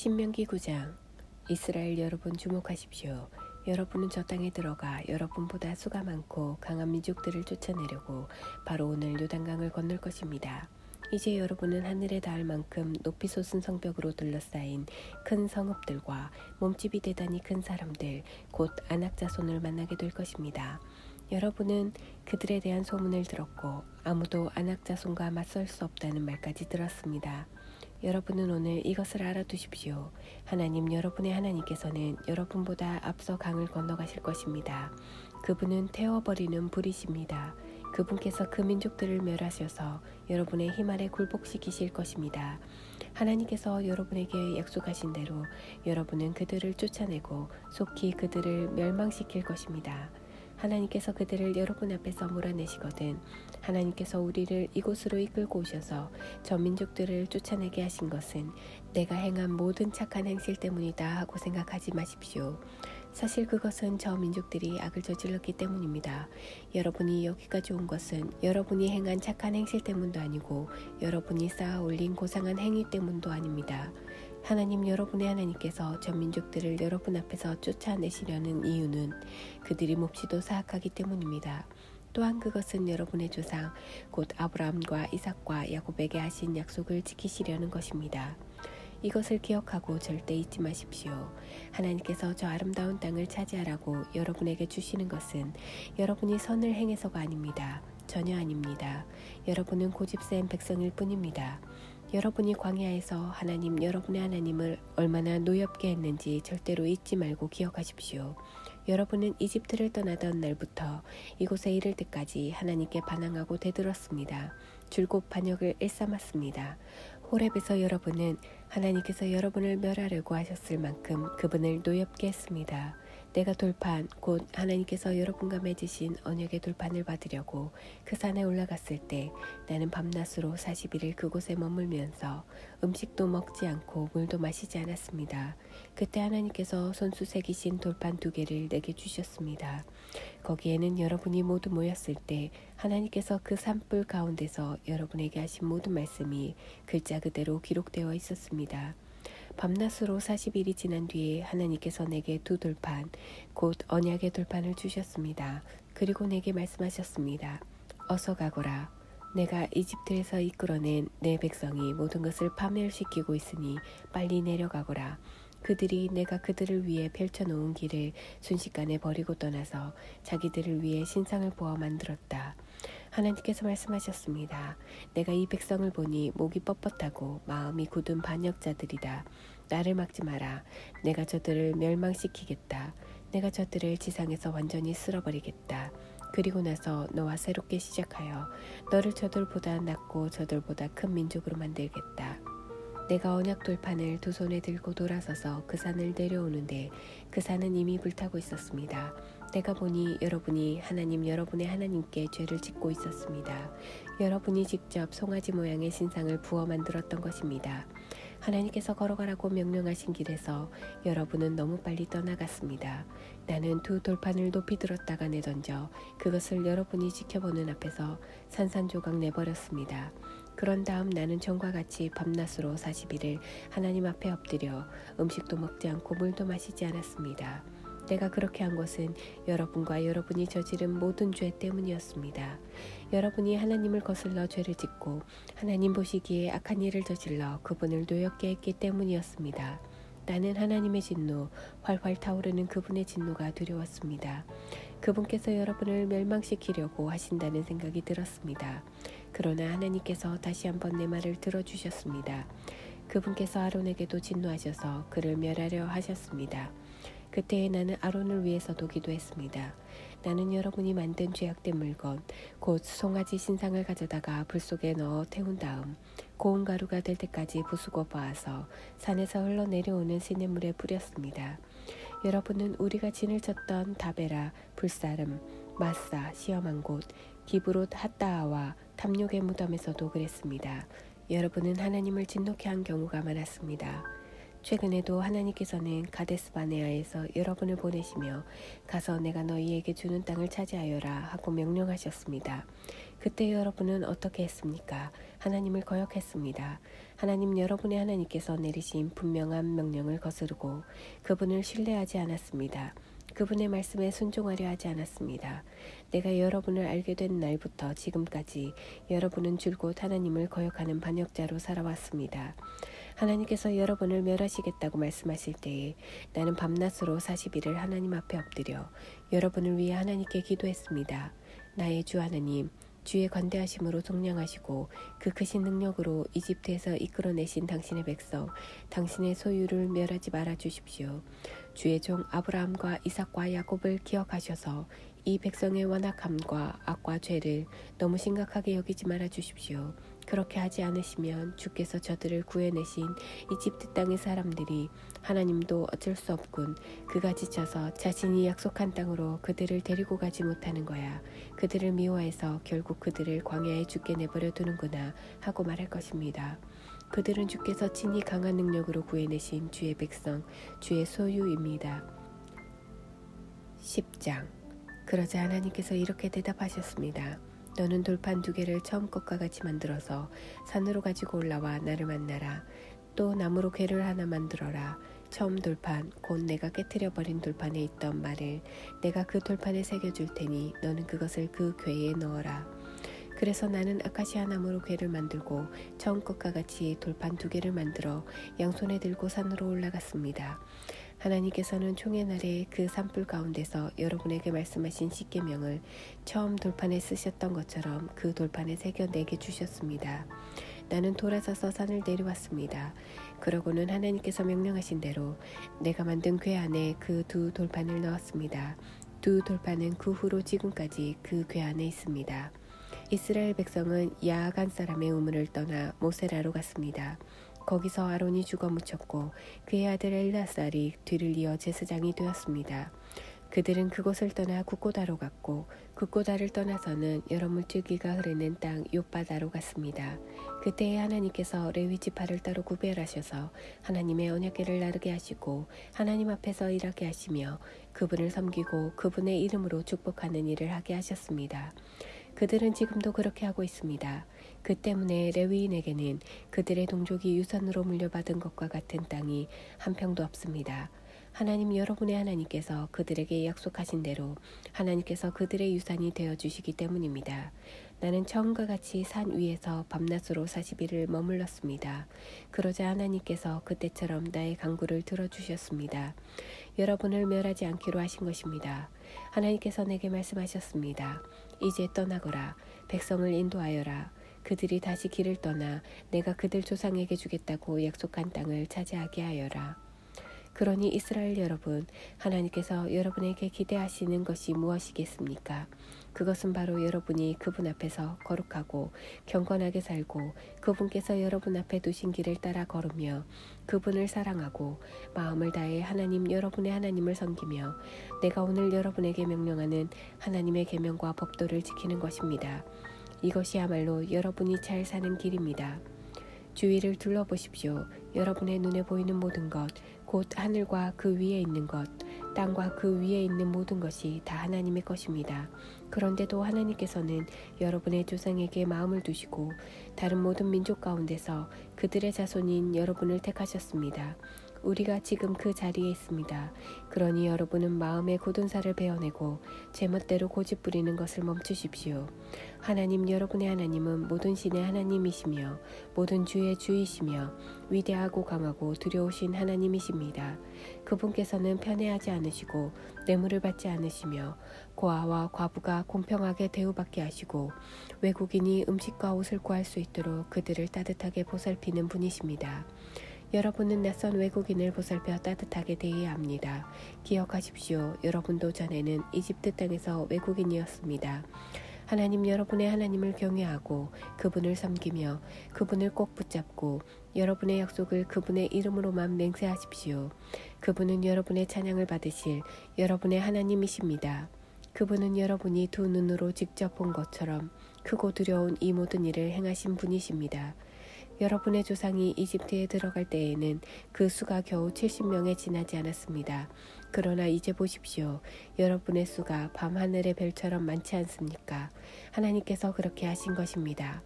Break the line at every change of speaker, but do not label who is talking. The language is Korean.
신명기 9장. 이스라엘 여러분 주목하십시오. 여러분은 저 땅에 들어가 여러분보다 수가 많고 강한 민족들을 쫓아내려고 바로 오늘 요단강을 건널 것입니다. 이제 여러분은 하늘에 닿을 만큼 높이 솟은 성벽으로 둘러싸인 큰 성읍들과 몸집이 대단히 큰 사람들, 곧 아낙 자손을 만나게 될 것입니다. 여러분은 그들에 대한 소문을 들었고 아무도 아낙 자손과 맞설 수 없다는 말까지 들었습니다. 여러분은 오늘 이것을 알아두십시오. 하나님 여러분의 하나님께서는 여러분보다 앞서 강을 건너가실 것입니다. 그분은 태워버리는 불이십니다. 그분께서 그 민족들을 멸하셔서 여러분의 힘 아래 굴복시키실 것입니다. 하나님께서 여러분에게 약속하신 대로 여러분은 그들을 쫓아내고 속히 그들을 멸망시킬 것입니다. 하나님께서 그들을 여러분 앞에서 몰아내시거든 하나님께서 우리를 이곳으로 이끌고 오셔서 저 민족들을 쫓아내게 하신 것은 내가 행한 모든 착한 행실 때문이다 하고 생각하지 마십시오. 사실 그것은 저 민족들이 악을 저질렀기 때문입니다. 여러분이 여기까지 온 것은 여러분이 행한 착한 행실 때문도 아니고 여러분이 쌓아 올린 고상한 행위 때문도 아닙니다. 하나님 여러분의 하나님께서 저 민족들을 여러분 앞에서 쫓아내시려는 이유는 그들이 몹시도 사악하기 때문입니다. 또한 그것은 여러분의 조상 곧 아브라함과 이삭과 야곱에게 하신 약속을 지키시려는 것입니다. 이것을 기억하고 절대 잊지 마십시오. 하나님께서 저 아름다운 땅을 차지하라고 여러분에게 주시는 것은 여러분이 선을 행해서가 아닙니다. 전혀 아닙니다. 여러분은 고집센 백성일 뿐입니다. 여러분이 광야에서 하나님 여러분의 하나님을 얼마나 노엽게 했는지 절대로 잊지 말고 기억하십시오. 여러분은 이집트를 떠나던 날부터 이곳에 이를 때까지 하나님께 반항하고 대들었습니다. 줄곧 반역을 일삼았습니다. 호렙에서 여러분은 하나님께서 여러분을 멸하려고 하셨을 만큼 그분을 노엽게 했습니다. 내가 돌판 곧 하나님께서 여러분과 맺으신 언약의 돌판을 받으려고 그 산에 올라갔을 때 나는 밤낮으로 40일을 그곳에 머물면서 음식도 먹지 않고 물도 마시지 않았습니다. 그때 하나님께서 손수 새기신 돌판 2개를 내게 주셨습니다. 거기에는 여러분이 모두 모였을 때 하나님께서 그 산불 가운데서 여러분에게 하신 모든 말씀이 글자 그대로 기록되어 있었습니다. 밤낮으로 40일이 지난 뒤에 하나님께서 내게 2돌판 곧 언약의 돌판을 주셨습니다. 그리고 내게 말씀하셨습니다. 어서 가거라. 내가 이집트에서 이끌어낸 내 백성이 모든 것을 파멸시키고 있으니 빨리 내려가거라. 그들이 내가 그들을 위해 펼쳐놓은 길을 순식간에 버리고 떠나서 자기들을 위해 신상을 보아 만들었다. 하나님께서 말씀하셨습니다. 내가 이 백성을 보니 목이 뻣뻣하고 마음이 굳은 반역자들이다. 나를 막지 마라. 내가 저들을 멸망시키겠다. 내가 저들을 지상에서 완전히 쓸어버리겠다. 그리고 나서 너와 새롭게 시작하여 너를 저들보다 낮고 저들보다 큰 민족으로 만들겠다. 내가 언약 돌판을 2손에 들고 돌아서서 그 산을 내려오는데 그 산은 이미 불타고 있었습니다. 내가 보니 여러분이 하나님 여러분의 하나님께 죄를 짓고 있었습니다. 여러분이 직접 송아지 모양의 신상을 부어 만들었던 것입니다. 하나님께서 걸어가라고 명령하신 길에서 여러분은 너무 빨리 떠나갔습니다. 나는 2돌판을 높이 들었다가 내던져 그것을 여러분이 지켜보는 앞에서 산산조각 내버렸습니다. 그런 다음 나는 전과 같이 밤낮으로 40일을 하나님 앞에 엎드려 음식도 먹지 않고 물도 마시지 않았습니다. 내가 그렇게 한 것은 여러분과 여러분이 저지른 모든 죄 때문이었습니다. 여러분이 하나님을 거슬러 죄를 짓고 하나님 보시기에 악한 일을 저질러 그분을 노엽게 했기 때문이었습니다. 나는 하나님의 진노, 활활 타오르는 그분의 진노가 두려웠습니다. 그분께서 여러분을 멸망시키려고 하신다는 생각이 들었습니다. 그러나 하나님께서 다시 한번 내 말을 들어주셨습니다. 그분께서 아론에게도 진노하셔서 그를 멸하려 하셨습니다. 그때에 나는 아론을 위해서도 기도했습니다. 나는 여러분이 만든 죄악된 물건, 곧 송아지 신상을 가져다가 불 속에 넣어 태운 다음 고운 가루가 될 때까지 부수고 봐서 산에서 흘러내려오는 시냇물에 뿌렸습니다. 여러분은 우리가 진을 쳤던 다베라, 불사름, 마사, 시험한 곳, 기브롯 핫다아와 탐욕의 무덤에서도 그랬습니다. 여러분은 하나님을 진노케 한 경우가 많았습니다. 최근에도 하나님께서는 가데스 바네아에서 여러분을 보내시며 가서 내가 너희에게 주는 땅을 차지하여라 하고 명령하셨습니다. 그때 여러분은 어떻게 했습니까? 하나님을 거역했습니다. 하나님 여러분의 하나님께서 내리신 분명한 명령을 거스르고 그분을 신뢰하지 않았습니다. 그분의 말씀에 순종하려 하지 않았습니다. 내가 여러분을 알게 된 날부터 지금까지 여러분은 줄곧 하나님을 거역하는 반역자로 살아왔습니다. 하나님께서 여러분을 멸하시겠다고 말씀하실 때에 나는 밤낮으로 40일을 하나님 앞에 엎드려 여러분을 위해 하나님께 기도했습니다. 나의 주 하나님, 주의 관대하심으로 속량하시고 그 크신 능력으로 이집트에서 이끌어내신 당신의 백성, 당신의 소유를 멸하지 말아 주십시오. 주의 종 아브라함과 이삭과 야곱을 기억하셔서 이 백성의 완악함과 악과 죄를 너무 심각하게 여기지 말아 주십시오. 그렇게 하지 않으시면 주께서 저들을 구해내신 이집트 땅의 사람들이 하나님도 어쩔 수 없군. 그가 지쳐서 자신이 약속한 땅으로 그들을 데리고 가지 못하는 거야. 그들을 미워해서 결국 그들을 광야에 죽게 내버려 두는구나 하고 말할 것입니다. 그들은 주께서 친히 강한 능력으로 구해내신 주의 백성, 주의 소유입니다. 10장. 그러자 하나님께서 이렇게 대답하셨습니다. 너는 돌판 2개를 처음 것과 같이 만들어서 산으로 가지고 올라와 나를 만나라. 또 나무로 궤를 하나 만들어라. 처음 돌판, 곧 내가 깨트려버린 돌판에 있던 말을 내가 그 돌판에 새겨줄 테니 너는 그것을 그 궤에 넣어라. 그래서 나는 아카시아 나무로 궤를 만들고 처음 것과 같이 돌판 2개를 만들어 양손에 들고 산으로 올라갔습니다. 하나님께서는 총회 날에 그 산불 가운데서 여러분에게 말씀하신 십계명을 처음 돌판에 쓰셨던 것처럼 그 돌판에 새겨 내게 주셨습니다. 나는 돌아서서 산을 내려왔습니다. 그러고는 하나님께서 명령하신 대로 내가 만든 궤 안에 그 2 돌판을 넣었습니다. 2 돌판은 그 후로 지금까지 그 궤 안에 있습니다. 이스라엘 백성은 야아간 사람의 우물을 떠나 모세라로 갔습니다. 거기서 아론이 죽어 묻혔고 그의 아들 엘라살이 뒤를 이어 제사장이 되었습니다. 그들은 그곳을 떠나 굿고다로 갔고 굿고다를 떠나서는 여러 물줄기가 흐르는 땅 욥바다로 갔습니다. 그때에 하나님께서 레위 지파를 따로 구별하셔서 하나님의 언약궤를 나르게 하시고 하나님 앞에서 일하게 하시며 그분을 섬기고 그분의 이름으로 축복하는 일을 하게 하셨습니다. 그들은 지금도 그렇게 하고 있습니다. 그 때문에 레위인에게는 그들의 동족이 유산으로 물려받은 것과 같은 땅이 한 평도 없습니다. 하나님 여러분의 하나님께서 그들에게 약속하신 대로 하나님께서 그들의 유산이 되어주시기 때문입니다. 나는 처음과 같이 산 위에서 밤낮으로 40일을 머물렀습니다. 그러자 하나님께서 그때처럼 나의 간구를 들어주셨습니다. 여러분을 멸하지 않기로 하신 것입니다. 하나님께서 내게 말씀하셨습니다. 이제 떠나거라. 백성을 인도하여라. 그들이 다시 길을 떠나 내가 그들 조상에게 주겠다고 약속한 땅을 차지하게 하여라. 그러니 이스라엘 여러분, 하나님께서 여러분에게 기대하시는 것이 무엇이겠습니까? 그것은 바로 여러분이 그분 앞에서 거룩하고 경건하게 살고 그분께서 여러분 앞에 두신 길을 따라 걸으며 그분을 사랑하고 마음을 다해 하나님 여러분의 하나님을 섬기며 내가 오늘 여러분에게 명령하는 하나님의 계명과 법도를 지키는 것입니다. 이것이야말로 여러분이 잘 사는 길입니다. 주위를 둘러보십시오. 여러분의 눈에 보이는 모든 것, 곧 하늘과 그 위에 있는 것, 땅과 그 위에 있는 모든 것이 다 하나님의 것입니다. 그런데도 하나님께서는 여러분의 조상에게 마음을 두시고 다른 모든 민족 가운데서 그들의 자손인 여러분을 택하셨습니다. 우리가 지금 그 자리에 있습니다. 그러니 여러분은 마음의 굳은 살을 베어내고 제멋대로 고집 부리는 것을 멈추십시오. 하나님 여러분의 하나님은 모든 신의 하나님이시며 모든 주의 주이시며 위대하고 강하고 두려우신 하나님이십니다. 그분께서는 편애하지 않으시고 뇌물을 받지 않으시며 고아와 과부가 공평하게 대우받게 하시고 외국인이 음식과 옷을 구할 수 있도록 그들을 따뜻하게 보살피는 분이십니다. 여러분은 낯선 외국인을 보살펴 따뜻하게 대해야 합니다. 기억하십시오. 여러분도 전에는 이집트 땅에서 외국인이었습니다. 하나님 여러분의 하나님을 경외하고 그분을 섬기며 그분을 꼭 붙잡고 여러분의 약속을 그분의 이름으로만 맹세하십시오. 그분은 여러분의 찬양을 받으실 여러분의 하나님이십니다. 그분은 여러분이 두 눈으로 직접 본 것처럼 크고 두려운 이 모든 일을 행하신 분이십니다. 여러분의 조상이 이집트에 들어갈 때에는 그 수가 겨우 70명에 지나지 않았습니다. 그러나 이제 보십시오. 여러분의 수가 밤하늘의 별처럼 많지 않습니까? 하나님께서 그렇게 하신 것입니다.